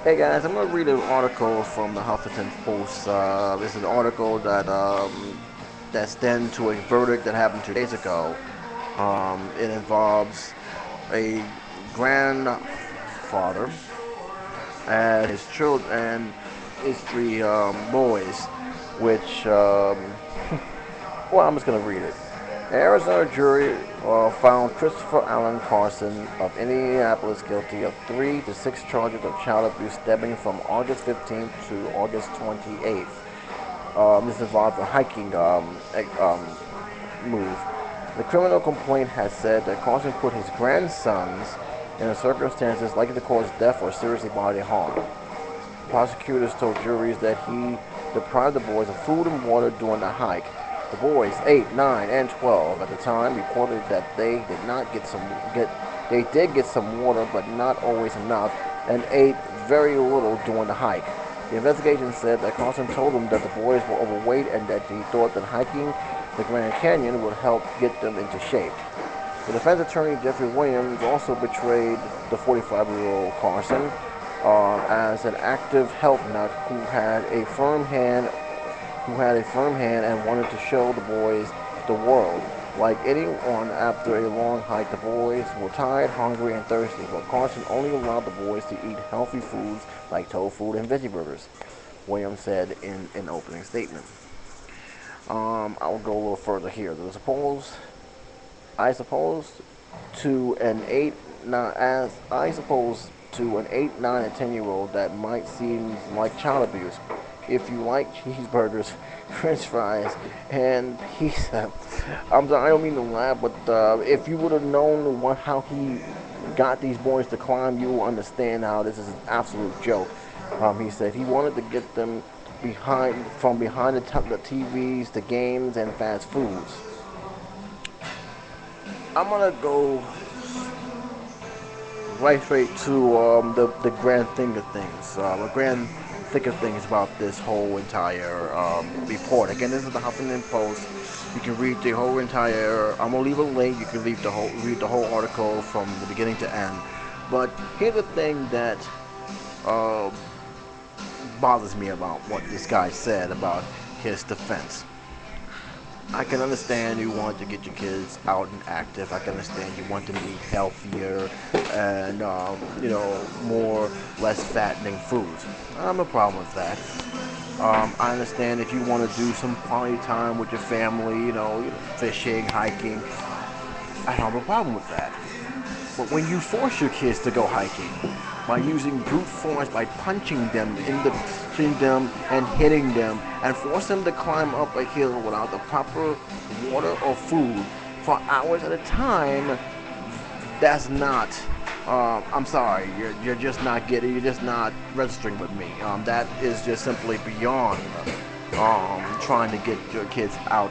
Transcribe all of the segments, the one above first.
Hey guys, I'm going to read an article from the Huffington Post. This is an article that stands to a verdict that happened 2 days ago. It involves a grandfather and his children and his three boys, which well, I'm just going to read it. An Arizona jury found Christopher Allen Carson of Indianapolis guilty of 3 to 6 charges of child abuse stemming from August 15th to August 28th. This involved a hiking move. The criminal complaint has said that Carson put his grandsons in circumstances likely to cause death or seriously bodily harm. Prosecutors told juries that he deprived the boys of food and water during the hike. The boys, 8, 9, and 12 at the time, reported that they did get some water, but not always enough, and ate very little during the hike. The investigation said that Carson told them that the boys were overweight and that he thought that hiking the Grand Canyon would help get them into shape. The defense attorney Jeffrey Williams also betrayed the 45-year-old Carson as an active health nut who had a firm hand and wanted to show the boys the world. Like anyone after a long hike, the boys were tired, hungry, and thirsty, but Carson only allowed the boys to eat healthy foods like tofu and veggie burgers, Williams said in an opening statement. I will go a little further here. I suppose to an 8, 9, and 10-year-old that might seem like child abuse. If you like cheeseburgers, French fries, and pizza, I'm sorry, I don't mean to laugh, but if you would have known how he got these boys to climb, you will understand how this is an absolute joke. He said he wanted to get them behind the TVs, the games, and fast foods. I'm gonna go right straight to the grand thing of things. The grand thick of things about this whole entire report. Again, this is the Huffington Post. You can read the whole entire. I'm gonna leave a link. You can read the whole article from the beginning to end. But here's the thing that uh, bothers me about what this guy said about his defense. I can understand you want to get your kids out and active. I can understand you want them to eat healthier and more less fattening foods. I have no problem with that. I understand if you want to do some quality time with your family, fishing, hiking. I have no problem with that. But when you force your kids to go hiking by using brute force, by punching them and hitting them, and force them to climb up a hill without the proper water or food for hours at a time, that's not. I'm sorry, you're just not getting. You're just not registering with me. That is just simply beyond trying to get your kids out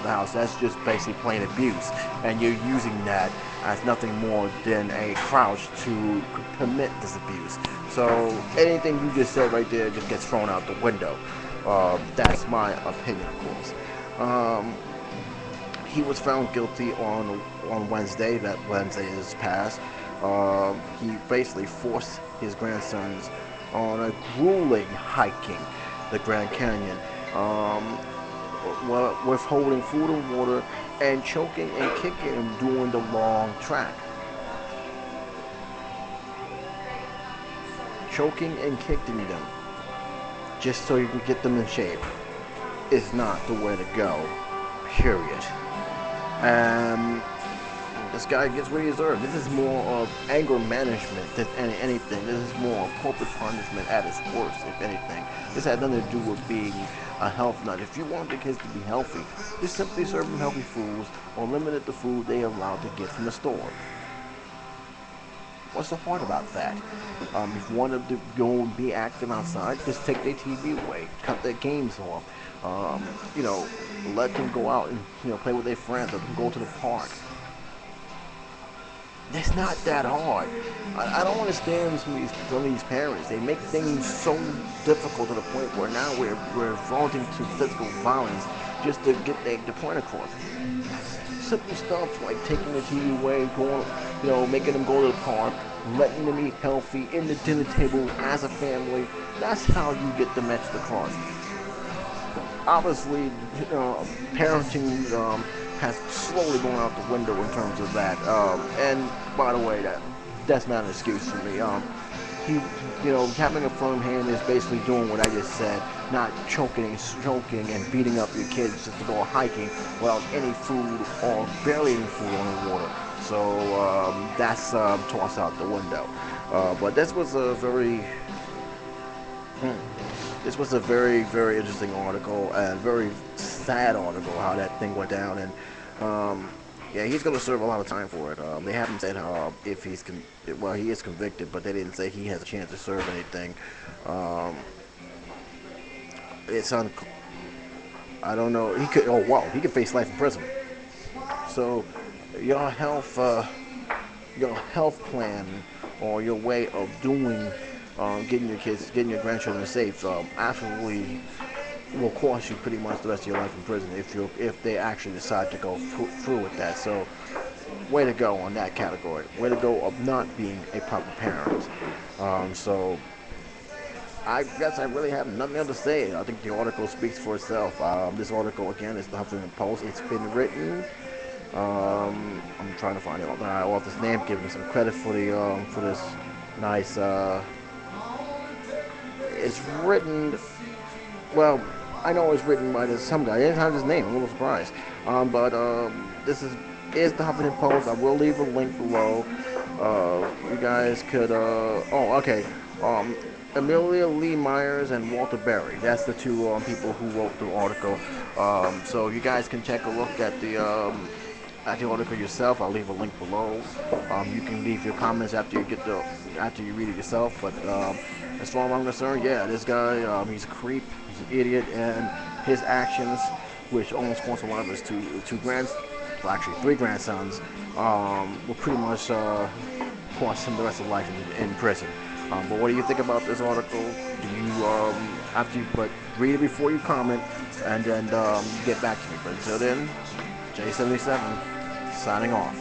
the house. That's just basically plain abuse, and you're using that as nothing more than a crouch to commit this abuse. So anything you just said right there just gets thrown out the window. That's my opinion, of course. He was found guilty on Wednesday. That Wednesday is past. He basically forced his grandsons on a grueling hiking the Grand Canyon, withholding food and water, and choking and kicking him during the long track. Choking and kicking them just so you can get them in shape is not the way to go. Period. And this guy gets what he deserves. This is more of anger management than anything. This is more of corporate punishment at its worst, if anything. This had nothing to do with being a health nut. If you want the kids to be healthy, just simply serve them healthy foods or limit the food they are allowed to get from the store. What's so hard about that? If you want them to go and be active outside, just take their TV away, cut their games off. Um, you know, let them go out and play with their friends. Let them go to the park. It's not that hard. I don't understand some of these parents. They make things so difficult to the point where now we're resorting to physical violence just to get the point across. simple stuff like taking the TV away, going, making them go to the park, letting them eat healthy in the dinner table as a family. That's how you get them extra across. Obviously, parenting has slowly gone out the window in terms of that. And by the way, that's not an excuse for me. He, having a firm hand is basically doing what I just said, not choking and stroking and beating up your kids just to go hiking without any food or barely any food on the water. So that's tossed out the window. But this was a very, very interesting article and very sad article how that thing went down. And yeah, he's going to serve a lot of time for it. They haven't said if well, he is convicted, but they didn't say he has a chance to serve anything. Um, it's un. I don't know. He could. Oh wow, he could face life in prison. So your health, your health plan, or your way of doing, getting your kids, getting your grandchildren safe, absolutely will cost you pretty much the rest of your life in prison if they actually decide to go through with that. So, way to go on that category. Way to go of not being a proper parent. So, I guess I really have nothing else to say. I think the article speaks for itself. This article again is the Huffington Post. It's been written. I'm trying to find the author's name, giving him some credit for this nice. It's written. Well, I know it's written by this some guy. I didn't have his name. I'm a little surprised. But this is the Huffington Post. I will leave a link below. You guys could. Oh, okay. Um, Amelia Lee Myers and Walter Berry. That's the two people who wrote the article. So you guys can take a look at the article yourself. I'll leave a link below. You can leave your comments after you read it yourself. But as far as I'm concerned, yeah, this guy, he's a creep, he's an idiot, and his actions, which almost cost a lot of his well, actually three grandsons, will pretty much cost him the rest of life in prison. But what do you think about this article? Do you but read it before you comment, and then get back to me. But until then, J77 signing off.